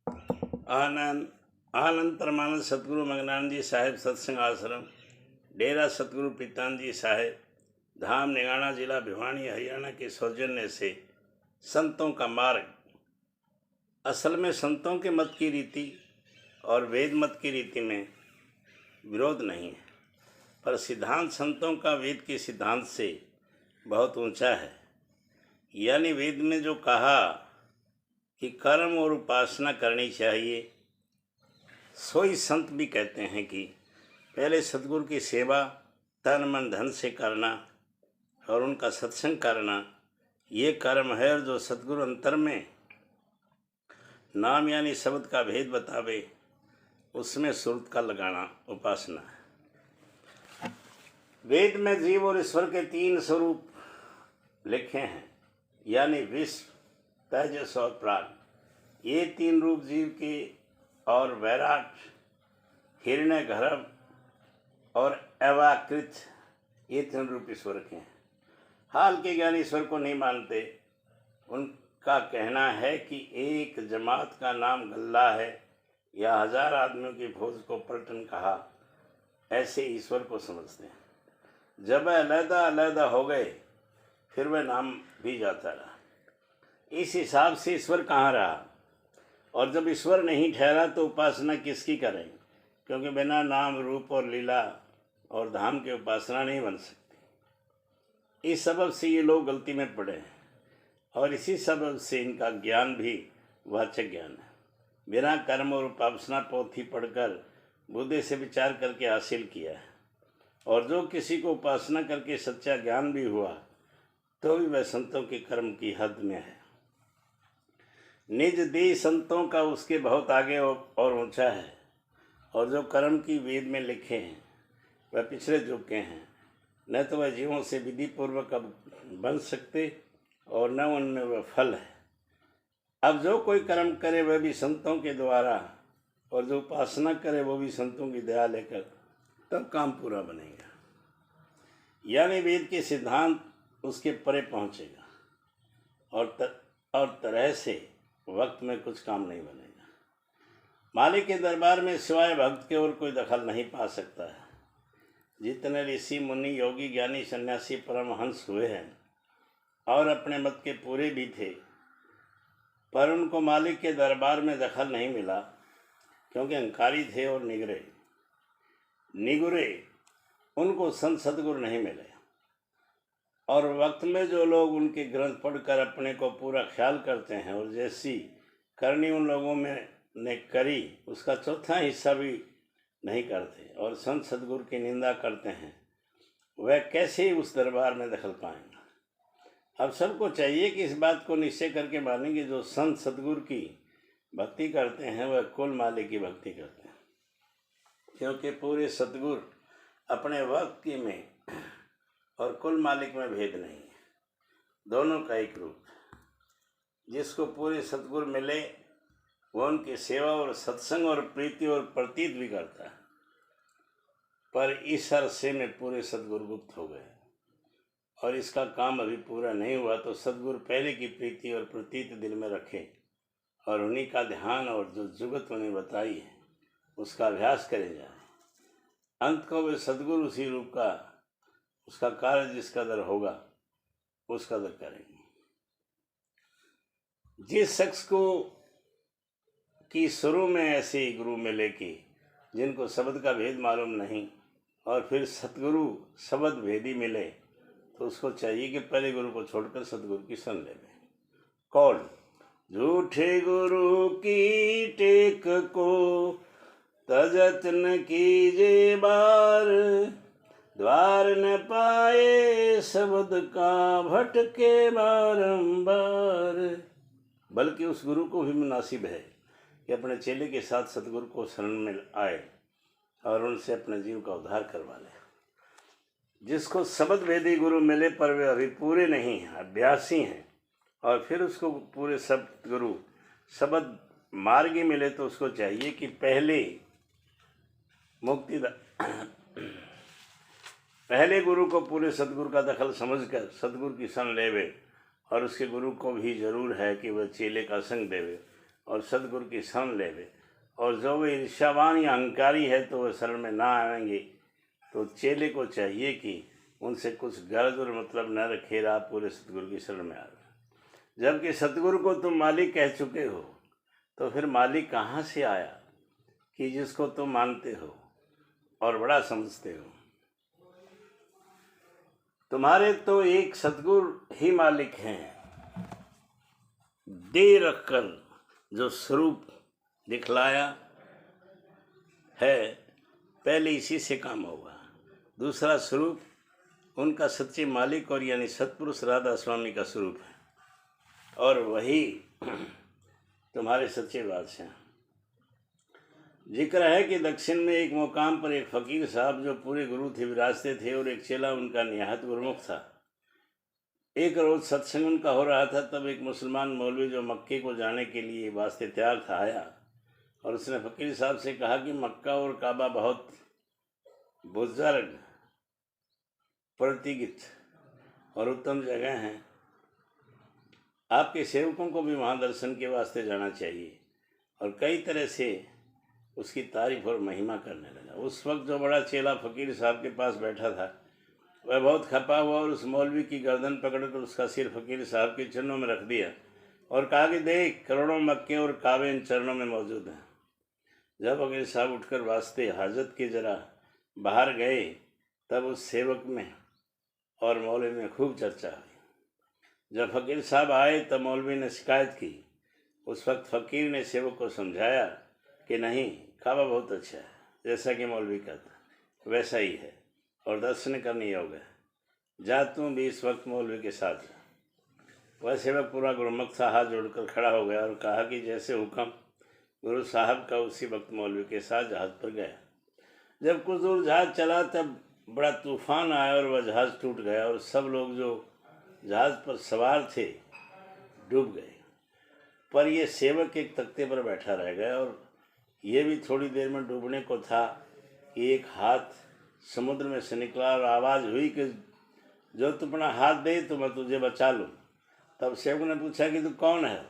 आनंद आनंद परमानंद सतगुरु मंगनानंद जी साहिब सत्संग आश्रम, डेरा सतगुरु प्रीतानंद जी साहिब, धाम निगाना, जिला भिवानी, हरियाणा के सौजन्य से संतों का मार्ग। असल में संतों के मत की रीति और वेद मत की रीति में विरोध नहीं है, पर सिद्धांत संतों का वेद के सिद्धांत से बहुत ऊंचा है। यानी वेद में जो कहा कि कर्म और उपासना करनी चाहिए, सोई संत भी कहते हैं कि पहले सतगुरु की सेवा तन मन धन से करना और उनका सत्संग करना, ये कर्म है। और जो सतगुरु अंतर में नाम यानी शब्द का भेद बतावे, उसमें सुरत का लगाना उपासना है। वेद में जीव और ईश्वर के 3 स्वरूप लिखे हैं, यानी विश्व, तेजस और प्राण। ये 3 रूप जीव के और वैराट, हिरण्यगर्भ और अवाकृत, ये 3 रूप ईश्वर के हैं। हाल के ज्ञानी ईश्वर को नहीं मानते। उनका कहना है कि एक जमात का नाम गल्ला है या 1000 आदमियों की फौज को पलटन कहा, ऐसे ईश्वर को समझते हैं। जब अलहदा अलहदा हो गए फिर वह नाम भी जाता रहा। इस हिसाब से ईश्वर कहाँ रहा? और जब ईश्वर नहीं ठहरा तो उपासना किसकी करें? क्योंकि बिना नाम रूप और लीला और धाम के उपासना नहीं बन सकती। इस सबब से ये लोग गलती में पड़े हैं और इसी सबब से इनका ज्ञान भी वाचक ज्ञान है। बिना कर्म और उपासना पोथी पढ़कर बुद्धि से विचार करके हासिल किया है। और जो किसी को उपासना करके सच्चा ज्ञान भी हुआ तो भी वह संतों के कर्म की हद में है। निज देह संतों का उसके बहुत आगे और ऊंचा है। और जो कर्म की वेद में लिखे हैं वह पिछले युग के हैं, न तो वह जीवों से विधि पूर्वक अब बन सकते और न उनमें वह फल है। अब जो कोई कर्म करे वह भी संतों के द्वारा, और जो उपासना करे वो भी संतों की दया लेकर, तब काम पूरा बनेगा। यानी वेद के सिद्धांत उसके परे पहुँचेगा और तरह से वक्त में कुछ काम नहीं बनेगा। मालिक के दरबार में सिवाय भक्त के और कोई दखल नहीं पा सकता है। जितने ऋषि मुनि योगी ज्ञानी सन्यासी परमहंस हुए हैं और अपने मत के पूरे भी थे, पर उनको मालिक के दरबार में दखल नहीं मिला, क्योंकि अहंकारी थे और निगुरे उनको संत सतगुरु नहीं मिले। और वक्त में जो लोग उनके ग्रंथ पढ़कर अपने को पूरा ख्याल करते हैं और जैसी करनी उन लोगों में ने करी उसका चौथा हिस्सा भी नहीं करते और संत सतगुरु की निंदा करते हैं, वह कैसे उस दरबार में दखल पाएंगे? अब सबको चाहिए कि इस बात को निश्चय करके मानेंगे, जो संत सतगुरु की भक्ति करते हैं वह कुल मालिक की भक्ति करते हैं। क्योंकि पूरे सतगुरु अपने वक्त की में और कुल मालिक में भेद नहीं है, दोनों का एक रूप। जिसको पूरे सतगुरु मिले वह उनकी सेवा और सत्संग और प्रीति और प्रतीत भी करता है। पर इस अरसे में पूरे सतगुरु गुप्त हो गए और इसका काम अभी पूरा नहीं हुआ, तो सतगुरु पहले की प्रीति और प्रतीत दिल में रखे और उन्हीं का ध्यान और जो जुगत उन्हें बताई है उसका अभ्यास करे जाए। अंत को वे सतगुरु उसी रूप का, उसका कार्य जिस कदर होगा उस कदर करेंगे। जिस शख्स को कि शुरू में ऐसे ही गुरु मिले कि जिनको शब्द का भेद मालूम नहीं और फिर सतगुरु शब्द भेदी मिले, तो उसको चाहिए कि पहले गुरु को छोड़कर सतगुरु की शरण ले ले। कौन? झूठे गुरु की टेक को तजत न कीजे बार, द्वार न पाए शब्द का भटके बारंबार। बल्कि उस गुरु को भी मुनासिब है कि अपने चेले के साथ सतगुरु को शरण में आए और उनसे अपने जीव का उद्धार करवा ले। जिसको शब्द भेदी गुरु मिले पर वे अभी पूरे नहीं हैं, अभ्यासी हैं, और फिर उसको पूरे सतगुरु शब्द मार्गी मिले, तो उसको चाहिए कि पहले गुरु को पूरे सतगुरु का दखल समझकर सतगुरु की शरण लेवे, और उसके गुरु को भी जरूर है कि वह चेले का संग देवे और सतगुरु की शरण लेवे। और जो वे ईर्ष्यावान या अहंकारी है तो वह शरण में ना आएंगे। तो चेले को चाहिए कि उनसे कुछ गर्ज और मतलब न रखे, आप पूरे सतगुरु की शरण में आवे। जबकि सतगुरु को तुम मालिक कह चुके हो, तो फिर मालिक कहाँ से आया कि जिसको तुम मानते हो और बड़ा समझते हो? तुम्हारे तो एक सतगुरु ही मालिक हैं। दे रखकर जो स्वरूप दिखलाया है, पहले इसी से काम होगा। दूसरा स्वरूप उनका सच्चे मालिक और यानी सतपुरुष राधा स्वामी का स्वरूप है, और वही तुम्हारे सच्चे बादशाह। जिक्र है कि दक्षिण में एक मुकाम पर एक फकीर साहब जो पूरे गुरु थे विराजते थे, और एक चेला उनका निहायत गुरुमुख था। एक रोज सत्संग उनका हो रहा था, तब एक मुसलमान मौलवी जो मक्के को जाने के लिए वास्ते तैयार था आया, और उसने फकीर साहब से कहा कि मक्का और काबा बहुत बुजुर्ग, प्रतिगित और उत्तम जगह हैं। आपके सेवकों को भी वहाँ दर्शन के वास्ते जाना चाहिए। और कई तरह से उसकी तारीफ और महिमा करने लगा। उस वक्त जो बड़ा चेला फकीर साहब के पास बैठा था, वह बहुत खपा हुआ और उस मौलवी की गर्दन पकड़कर उसका सिर फकीर साहब के चरणों में रख दिया और कहा कि देख, करोड़ों मक्के और काबे इन चरणों में मौजूद हैं। जब फकीर साहब उठकर वास्ते हाजत के जरा बाहर गए, तब उस सेवक में और मौलवी में खूब चर्चा हुई। जब फकीर साहब आए तब मौलवी ने शिकायत की। उस वक्त फकीर ने सेवक को समझाया कि नहीं, काबा बहुत अच्छा है, जैसा कि मौलवी कहता वैसा ही है और दर्शन करने योग्य है। जा तू भी इस वक्त मौलवी के साथ जा। वह सेवक पूरा गुरुमुख सा हाथ जोड़कर खड़ा हो गया और कहा कि जैसे हुक्म गुरु साहब का। उसी वक्त मौलवी के साथ जहाज पर गया। जब कुछ दूर जहाज चला तब बड़ा तूफान आया और वह जहाज टूट गया और सब लोग जो जहाज पर सवार थे डूब गए। पर यह सेवक एक तख्ते पर बैठा रह गया और ये भी थोड़ी देर में डूबने को था कि एक हाथ समुद्र में से निकला और आवाज़ हुई कि जो तू अपना हाथ दे तो मैं तुझे बचा लूँ। तब सेवक ने पूछा कि तू कौन है?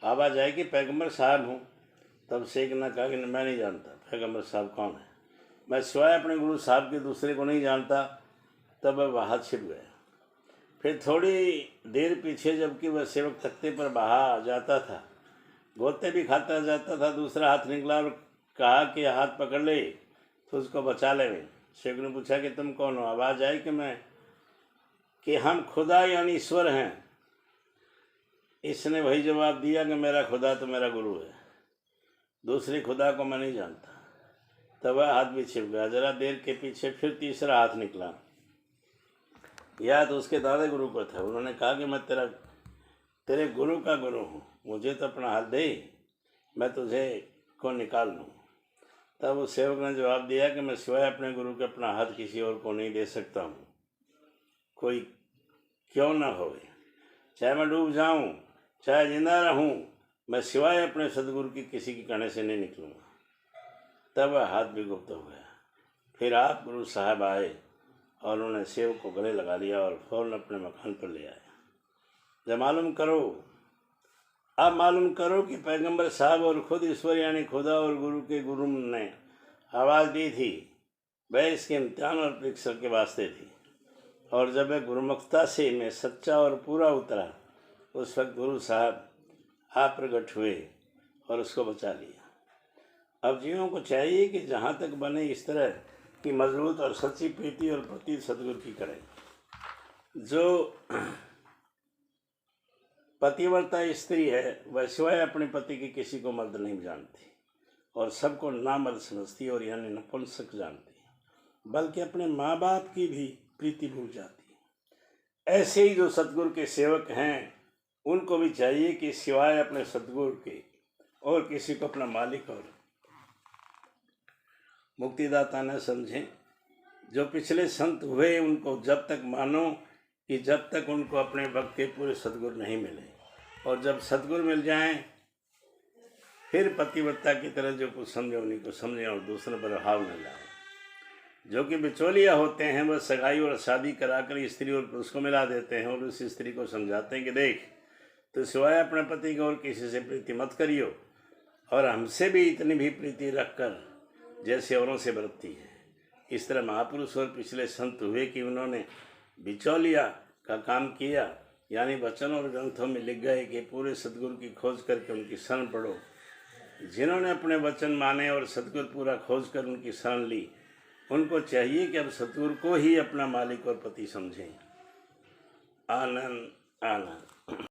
आवाज़ आई कि पैगंबर साहब हूँ। तब शेख ने कहा कि मैं नहीं जानता पैगंबर साहब कौन है, मैं सिवाय अपने गुरु साहब के दूसरे को नहीं जानता। तब वह हाथ छिप गया। फिर थोड़ी देर पीछे जबकि वह सेवक तख्ते पर बहा जाता था, गोते भी खाता जाता था, दूसरा हाथ निकला और कहा कि हाथ पकड़ ले तो उसको बचा ले। शेख ने पूछा कि तुम कौन हो? आवाज़ आई कि हम खुदा यानी ईश्वर हैं। इसने वही जवाब दिया कि मेरा खुदा तो मेरा गुरु है, दूसरी खुदा को मैं नहीं जानता। तब वह हाथ भी छिप गया। जरा देर के पीछे फिर तीसरा हाथ निकला। यह तो उसके दादा गुरु को था। उन्होंने कहा कि मैं तेरे गुरु का गुरु हूँ, मुझे तो अपना हाथ दे, मैं तुझे को निकाल लूँ। तब उस सेवक ने जवाब दिया कि मैं सिवाय अपने गुरु के अपना हाथ किसी और को नहीं दे सकता हूँ, कोई क्यों ना हो। चाहे मैं डूब जाऊँ चाहे जिंदा रहूँ, मैं सिवाय अपने सदगुरु की किसी के कहने से नहीं निकलूँगा। तब वह हाथ भी गुप्त हो गया। फिर आप गुरु साहब आए और उन्होंने सेवक को गले लगा लिया और फौरन अपने मकान पर ले आए। जब मालूम करो कि पैगंबर साहब और खुद ईश्वर यानी खुदा और गुरु के गुरु ने आवाज़ दी थी, वह इसके इम्तिहान और परीक्षा के वास्ते थी। और जब वह गुरुमुखता से मैं सच्चा और पूरा उतरा, उस वक्त गुरु साहब आप प्रकट हुए और उसको बचा लिया। अब जीवों को चाहिए कि जहाँ तक बने इस तरह की मजबूत और सच्ची प्रीति और प्रति सदगुरु की करें। जो पतिव्रता स्त्री है वह सिवाय अपने पति के किसी को मर्द नहीं जानती और सबको नामर्द समझती और यानी नपुंसक जानती, बल्कि अपने माँ बाप की भी प्रीति भूल जाती। ऐसे ही जो सतगुरु के सेवक हैं उनको भी चाहिए कि सिवाय अपने सतगुरु के और किसी को अपना मालिक और मुक्तिदाता न समझें। जो पिछले संत हुए उनको जब तक मानो कि जब तक उनको अपने वक्त के पूरे सतगुरु नहीं मिले, और जब सतगुरु मिल जाएं फिर पतिव्रता की तरह जो कुछ समझे उन्हीं को समझें और दूसरों पर हाव न लाएं। जो कि बिचौलिया होते हैं वह सगाई और शादी कराकर स्त्री और पुरुष को मिला देते हैं और उस स्त्री को समझाते हैं कि देख, तो सिवाय अपने पति की और किसी से प्रीति मत करियो, और हमसे भी इतनी भी प्रीति रखकर जैसे औरों से बरतती है। इस तरह महापुरुष और पिछले संत हुए कि उन्होंने बिचौलिया का काम किया, यानी वचन और ग्रंथों में लिख गए कि पूरे सदगुरु की खोज करके उनकी शरण पढ़ो। जिन्होंने अपने वचन माने और सदगुरु पूरा खोज कर उनकी शरण ली, उनको चाहिए कि अब सदगुरु को ही अपना मालिक और पति समझें। आनंद आनंद।